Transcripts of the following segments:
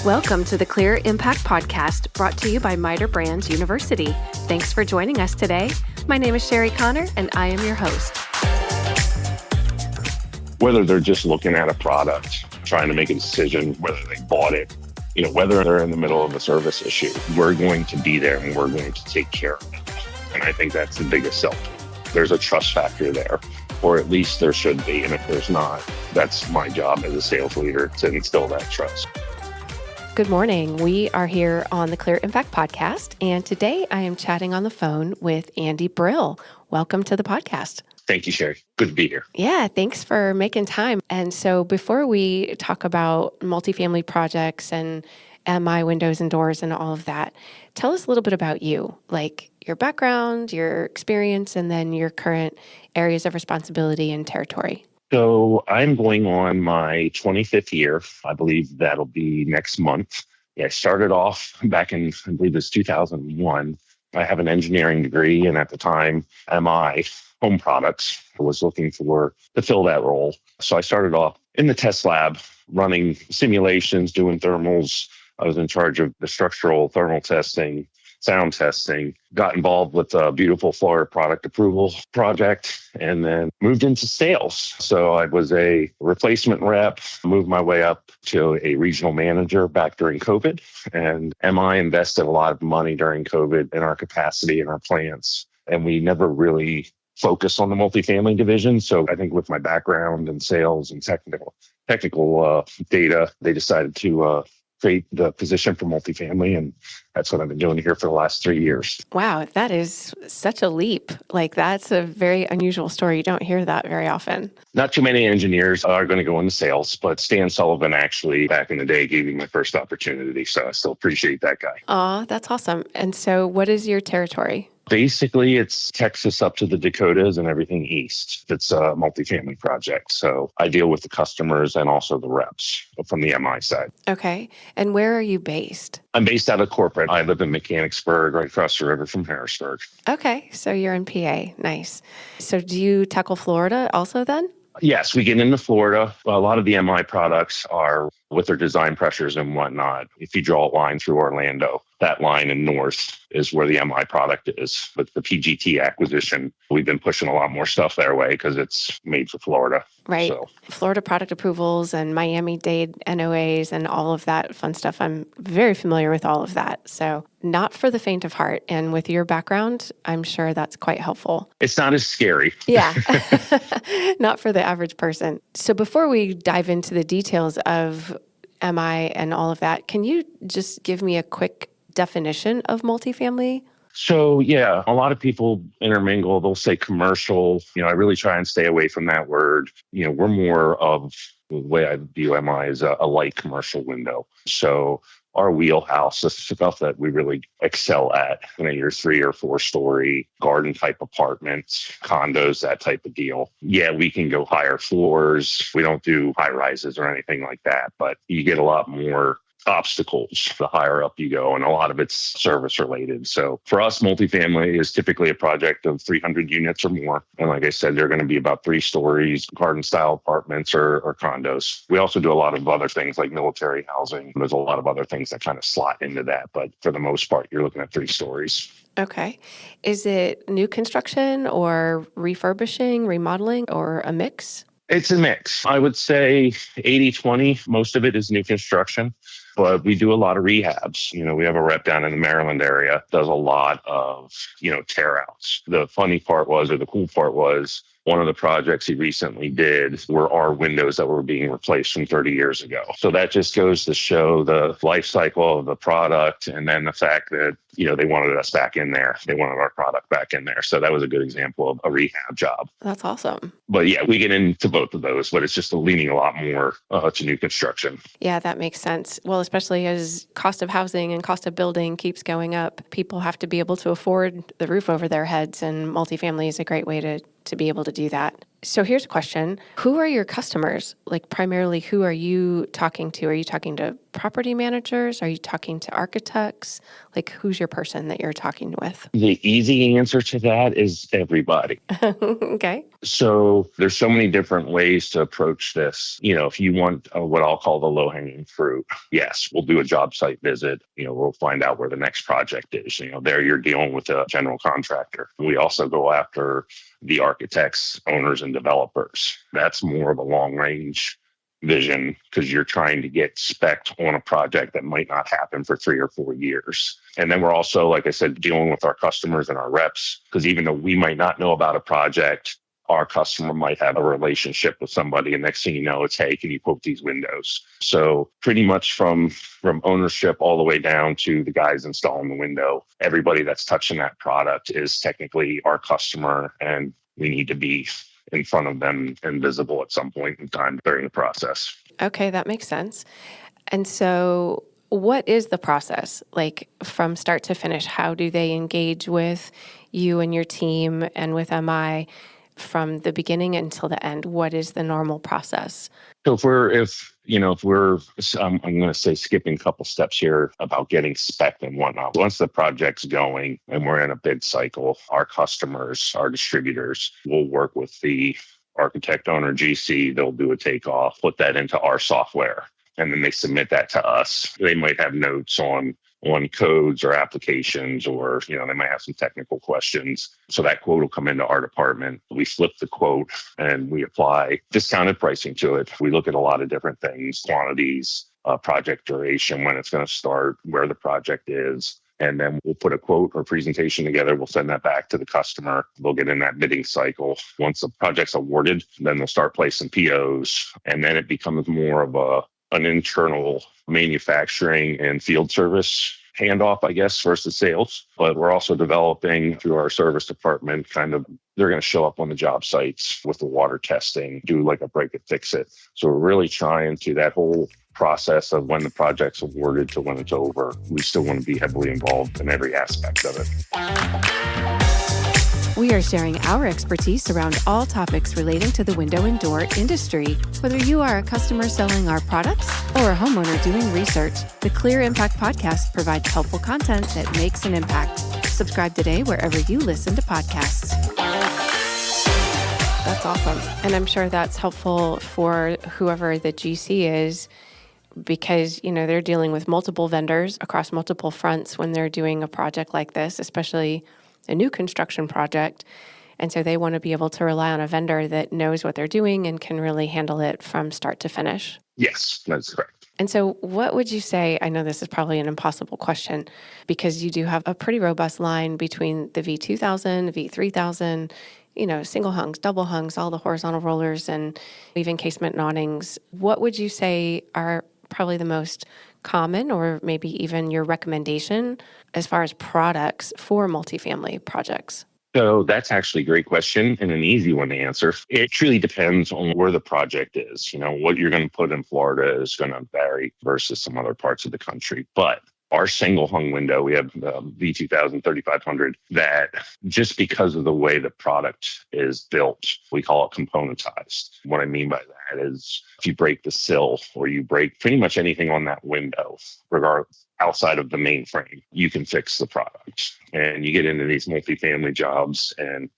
Welcome to the Clear Impact Podcast, brought to you by MITRE Brands University. Thanks for joining us today. My name is Sherri Connor, and I am your host. Whether they're just looking at a product, trying to make a decision, whether they bought it, whether they're in the middle of a service issue, we're going to be there and we're going to take care of it. And I think that's the biggest sell. There's a trust factor there, or at least there should be. And if there's not, that's my job as a sales leader to instill that trust. Good morning. We are here on the Clear Impact Podcast, and today I am chatting on the phone with Andy Brill. Welcome to the podcast. Thank you, Sherri. Good to be here. Yeah, thanks for making time. And so before we talk about multifamily projects and MI windows and doors and all of that, tell us a little bit about you, like your background, your experience, and then your current areas of responsibility and territory. So I'm going on my 25th year. I believe that'll be next month. I started off back in, I believe it's 2001. I have an engineering degree, and at the time, MI, home products, was looking to fill that role. So I started off in the test lab, running simulations, doing thermals. I was in charge of the structural thermal testing, sound testing, got involved with a beautiful Florida product approval project, and then moved into sales. So I was a replacement rep, moved my way up to a regional manager back during COVID. And MI invested a lot of money during COVID in our capacity and our plants. And we never really focused on the multifamily division. So I think with my background in sales and technical data, they decided to create the position for multifamily. And that's what I've been doing here for the last 3 years. Wow, that is such a leap. Like, that's a very unusual story. You don't hear that very often. Not too many engineers are going to go into sales, but Stan Sullivan actually back in the day gave me my first opportunity. So I still appreciate that guy. Aw, that's awesome. And so what is your territory? Basically, it's Texas up to the Dakotas and everything east. It's a multifamily project. So I deal with the customers and also the reps from the MI side. Okay. And where are you based? I'm based out of corporate. I live in Mechanicsburg, right across the river from Harrisburg. Okay. So you're in PA. Nice. So do you tackle Florida also then? Yes, we get into Florida. A lot of the MI products are with their design pressures and whatnot. If you draw a line through Orlando, that line in north is where the MI product is. With the PGT acquisition, we've been pushing a lot more stuff their way because it's made for Florida. Right. So. Florida product approvals and Miami-Dade NOAs and all of that fun stuff. I'm very familiar with all of that. So not for the faint of heart. And with your background, I'm sure that's quite helpful. It's not as scary. Yeah. Not for the average person. So before we dive into the details of MI and all of that, can you just give me a quick definition of multifamily? So, yeah, a lot of people intermingle. They'll say commercial. I really try and stay away from that word. We're more of the way I view MI is a light commercial window. So our wheelhouse, the stuff that we really excel at, your 3 or 4 story garden type apartments, condos, that type of deal. Yeah, we can go higher floors. We don't do high rises or anything like that, but you get a lot more obstacles the higher up you go, and a lot of it's service related. So for us, multifamily is typically a project of 300 units or more. And like I said, they're going to be about 3 stories, garden style apartments or condos. We also do a lot of other things like military housing. There's a lot of other things that kind of slot into that. But for the most part, you're looking at 3 stories. Okay. Is it new construction or refurbishing, remodeling, or a mix? It's a mix. I would say 80-20. Most of it is new construction, but we do a lot of rehabs. We have a rep down in the Maryland area, does a lot of, tear outs. The funny part was, or the cool part was, one of the projects he recently did were our windows that were being replaced from 30 years ago. So that just goes to show the life cycle of the product, and then the fact that, they wanted us back in there. They wanted our product back in there. So that was a good example of a rehab job. That's awesome. But yeah, we get into both of those, but it's just leaning a lot more to new construction. Yeah, that makes sense. Well, especially as cost of housing and cost of building keeps going up, people have to be able to afford the roof over their heads, and multifamily is a great way to to be able to do that. So here's a question. Who are your customers? Like primarily, who are you talking to? Are you talking to property managers? Are you talking to architects? Like who's your person that you're talking with? The easy answer to that is everybody. Okay. So there's so many different ways to approach this. If you want what I'll call the low hanging fruit, yes, we'll do a job site visit. We'll find out where the next project is. There you're dealing with a general contractor. We also go after the architects, owners, and developers. That's more of a long range vision because you're trying to get spec'd on a project that might not happen for 3 or 4 years. And then we're also, like I said, dealing with our customers and our reps, because even though we might not know about a project, our customer might have a relationship with somebody, and next thing you know, it's, hey, can you quote these windows? So pretty much from ownership all the way down to the guys installing the window, everybody that's touching that product is technically our customer, and we need to be in front of them and visible at some point in time during the process. Okay, that makes sense. And so what is the process like from start to finish? How do they engage with you and your team and with MI from the beginning until the end? What is the normal process? So I'm going to say skipping a couple steps here about getting spec and whatnot. Once the project's going and we're in a bid cycle, our customers, our distributors will work with the architect, owner, GC. They'll do a takeoff, put that into our software, and then they submit that to us. They might have notes on codes or applications, or they might have some technical questions. So that quote will come into our department. We flip the quote and we apply discounted pricing to it. We look at a lot of different things, quantities, project duration, when it's going to start, where the project is. And then we'll put a quote or presentation together. We'll send that back to the customer. They'll get in that bidding cycle. Once the project's awarded, then they'll start placing POs. And then it becomes more of an internal manufacturing and field service handoff, I guess, versus sales. But we're also developing through our service department, they're going to show up on the job sites with the water testing, do like a break it, fix it. So we're really trying to that whole process of when the project's awarded to when it's over. We still want to be heavily involved in every aspect of it. We are sharing our expertise around all topics relating to the window and door industry. Whether you are a customer selling our products or a homeowner doing research, the Clear Impact Podcast provides helpful content that makes an impact. Subscribe today wherever you listen to podcasts. That's awesome. And I'm sure that's helpful for whoever the GC is, because, they're dealing with multiple vendors across multiple fronts when they're doing a project like this, especially a new construction project. And so they want to be able to rely on a vendor that knows what they're doing and can really handle it from start to finish. Yes, that's correct. And so what would you say, I know this is probably an impossible question because you do have a pretty robust line between the V2000, V3000, single hungs, double hungs, all the horizontal rollers, and even casement awnings. What would you say are probably the most common, or maybe even your recommendation as far as products for multifamily projects? So that's actually a great question and an easy one to answer. It truly depends on where the project is. What you're going to put in Florida is going to vary versus some other parts of the country. But our single hung window, we have V2000, 3500, that just because of the way the product is built, we call it componentized. What I mean by that is if you break the sill or you break pretty much anything on that window, regardless, outside of the main frame, you can fix the product. And you get into these multifamily jobs and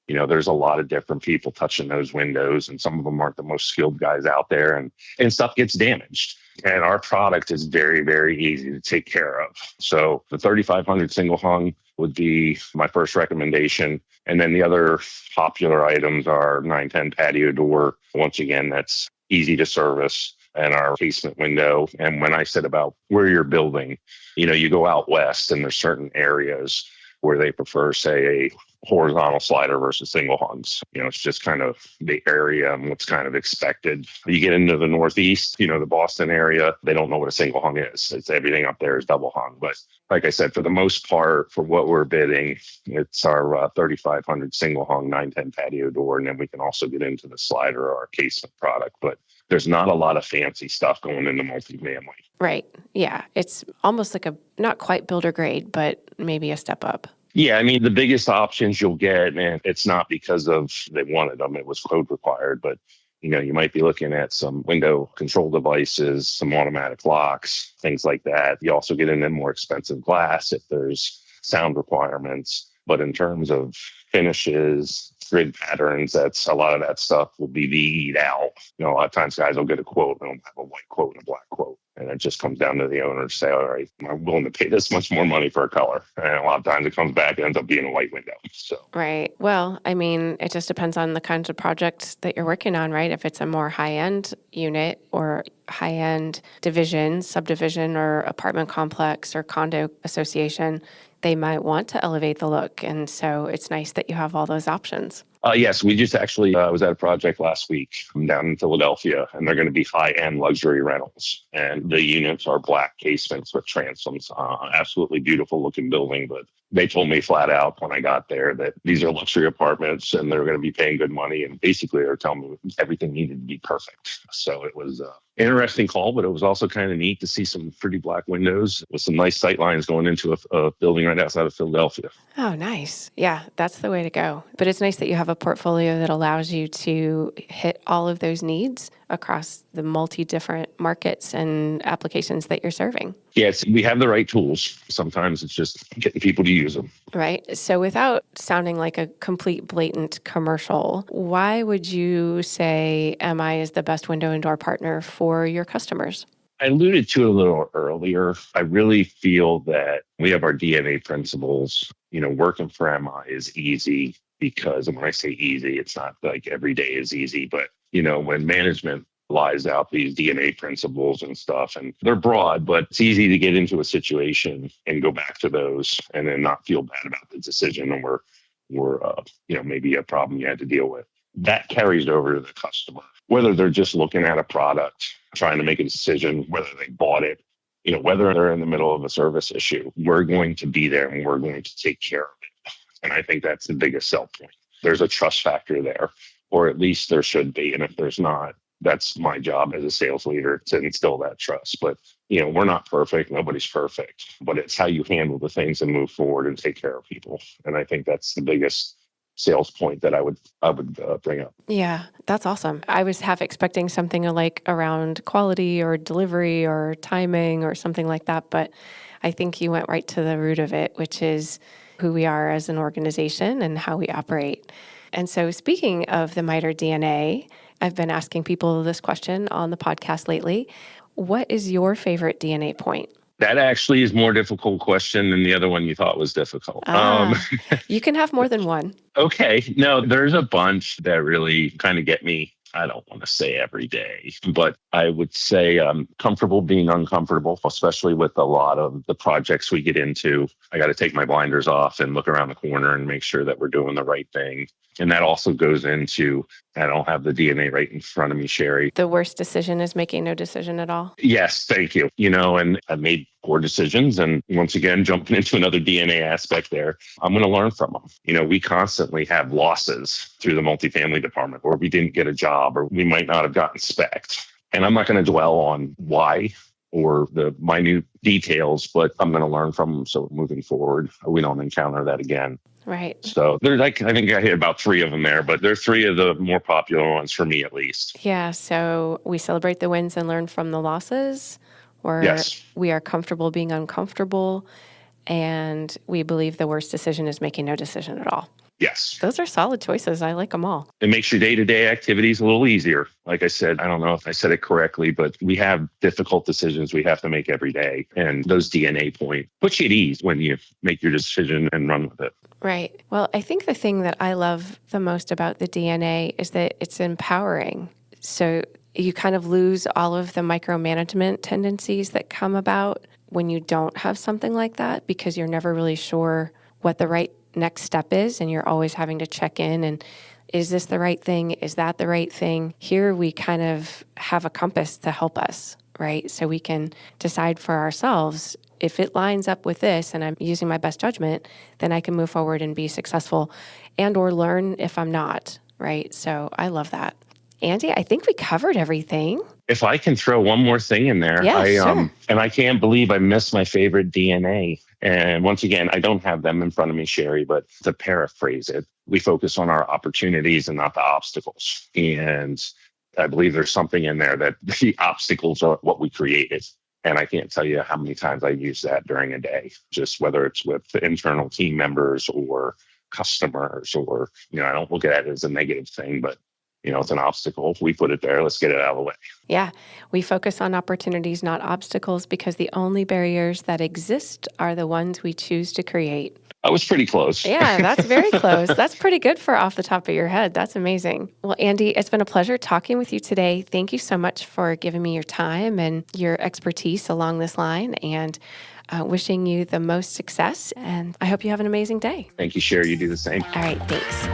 there's a lot of different people touching those windows, and some of them aren't the most skilled guys out there, and stuff gets damaged. And our product is very, very easy to take care of. So the 3500 single hung would be my first recommendation. And then the other popular items are 910 patio door. Once again, that's easy to service, and our casement window. And when I said about where you're building, you go out west and there's certain areas where they prefer, say, a horizontal slider versus single hungs. It's just kind of the area and what's kind of expected. You get into the Northeast, the Boston area, they don't know what a single hung is. It's everything up there is double hung. But like I said, for the most part, for what we're bidding, it's our 3500 single hung 910 patio door. And then we can also get into the slider or our casement product. But there's not a lot of fancy stuff going into multifamily. Right. Yeah. It's almost like not quite builder grade, but maybe a step up. Yeah, I mean, the biggest options you'll get, and it's not because of they wanted them, it was code required, but you might be looking at some window control devices, some automatic locks, things like that. You also get into more expensive glass if there's sound requirements. But in terms of finishes, grid patterns, that's a lot of that stuff will be VE'd out. A lot of times guys will get a quote and they'll have a white quote and a black quote. And it just comes down to the owner to say, all right, I'm willing to pay this much more money for a color. And a lot of times it comes back and ends up being a white window. So Right. Well, I mean, it just depends on the kinds of projects that you're working on, right? If it's a more high-end unit or high-end division, subdivision, or apartment complex or condo association, they might want to elevate the look. And so it's nice that you have all those options. Yes, we just actually was at a project last week down in Philadelphia, and they're going to be high-end luxury rentals. And the units are black casements with transoms. Absolutely beautiful looking building, but they told me flat out when I got there that these are luxury apartments and they're going to be paying good money. And basically they're telling me everything needed to be perfect. So it was an interesting call, but it was also kind of neat to see some pretty black windows with some nice sight lines going into a building right outside of Philadelphia. Oh, nice. Yeah, that's the way to go. But it's nice that you have a portfolio that allows you to hit all of those needs across the multi-different markets and applications that you're serving. Yes, we have the right tools. Sometimes it's just getting people to use them. Right. So without sounding like a complete blatant commercial, why would you say MI is the best window and door partner for your customers? I alluded to it a little earlier. I really feel that we have our DNA principles. Working for MI is easy because, and when I say easy, it's not like every day is easy, but when management lies out these DNA principles and stuff, and they're broad, but it's easy to get into a situation and go back to those and then not feel bad about the decision or maybe a problem you had to deal with. That carries over to the customer, whether they're just looking at a product, trying to make a decision, whether they bought it, whether they're in the middle of a service issue, we're going to be there and we're going to take care of it. And I think that's the biggest sell point. There's a trust factor there, or at least there should be. And if there's not, that's my job as a sales leader to instill that trust. But, we're not perfect. Nobody's perfect. But it's how you handle the things and move forward and take care of people. And I think that's the biggest sales point that I would bring up. Yeah, that's awesome. I was half expecting something like around quality or delivery or timing or something like that. But I think you went right to the root of it, which is who we are as an organization and how we operate. And so speaking of the MITRE DNA, I've been asking people this question on the podcast lately. What is your favorite DNA point? That actually is more difficult question than the other one you thought was difficult. You can have more than one. Okay. No, there's a bunch that really kind of get me. I don't want to say every day, but I would say I'm comfortable being uncomfortable, especially with a lot of the projects we get into. I got to take my blinders off and look around the corner and make sure that we're doing the right thing. And that also goes into, I don't have the DNA right in front of me, Sherri. The worst decision is making no decision at all. Yes, thank you. And I've made poor decisions. And once again, jumping into another DNA aspect there, I'm going to learn from them. We constantly have losses through the multifamily department, or we didn't get a job, or we might not have gotten spec'd. And I'm not going to dwell on why or the minute details, but I'm going to learn from them. So moving forward, we don't encounter that again. Right. So there's I think I hit about 3 of them there, but there's 3 of the more popular ones for me, at least. Yeah. So we celebrate the wins and learn from the losses, or yes. We are comfortable being uncomfortable, and we believe the worst decision is making no decision at all. Yes. Those are solid choices. I like them all. It makes your day-to-day activities a little easier. Like I said, I don't know if I said it correctly, but we have difficult decisions we have to make every day. And those DNA points put you at ease when you make your decision and run with it. Right. Well, I think the thing that I love the most about the DNA is that it's empowering. So you kind of lose all of the micromanagement tendencies that come about when you don't have something like that, because you're never really sure what the right next step is, and you're always having to check in and is this the right thing? Is that the right thing? Here we kind of have a compass to help us, right? So we can decide for ourselves, if it lines up with this and I'm using my best judgment, then I can move forward and be successful and or learn if I'm not, right? So I love that. Andy, I think we covered everything. If I can throw one more thing in there, Yeah, sure. and I can't believe I missed my favorite DNA. And once again, I don't have them in front of me, Sherri, but to paraphrase it, we focus on our opportunities and not the obstacles. And I believe there's something in there that the obstacles are what we created. And I can't tell you how many times I use that during a day, just whether it's with internal team members or customers, or, I don't look at it as a negative thing, but it's an obstacle. We put it there. Let's get it out of the way. Yeah, we focus on opportunities, not obstacles, because the only barriers that exist are the ones we choose to create. I was pretty close. Yeah, that's very close. That's pretty good for off the top of your head. That's amazing. Well, Andy, it's been a pleasure talking with you today. Thank you so much for giving me your time and your expertise along this line, and wishing you the most success. And I hope you have an amazing day. Thank you, Sherri. You do the same. All right, thanks.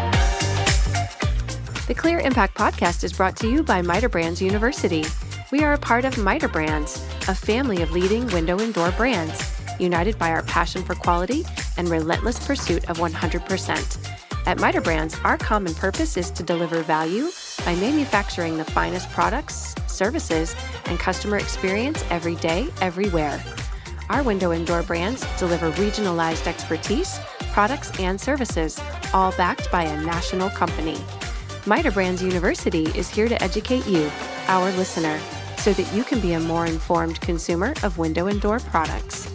The Clear Impact Podcast is brought to you by Miter Brands University. We are a part of Miter Brands, a family of leading window and door brands, united by our passion for quality and relentless pursuit of 100%. At Miter Brands, our common purpose is to deliver value by manufacturing the finest products, services, and customer experience every day, everywhere. Our window and door brands deliver regionalized expertise, products, and services, all backed by a national company. Miter Brands University is here to educate you, our listener, so that you can be a more informed consumer of window and door products.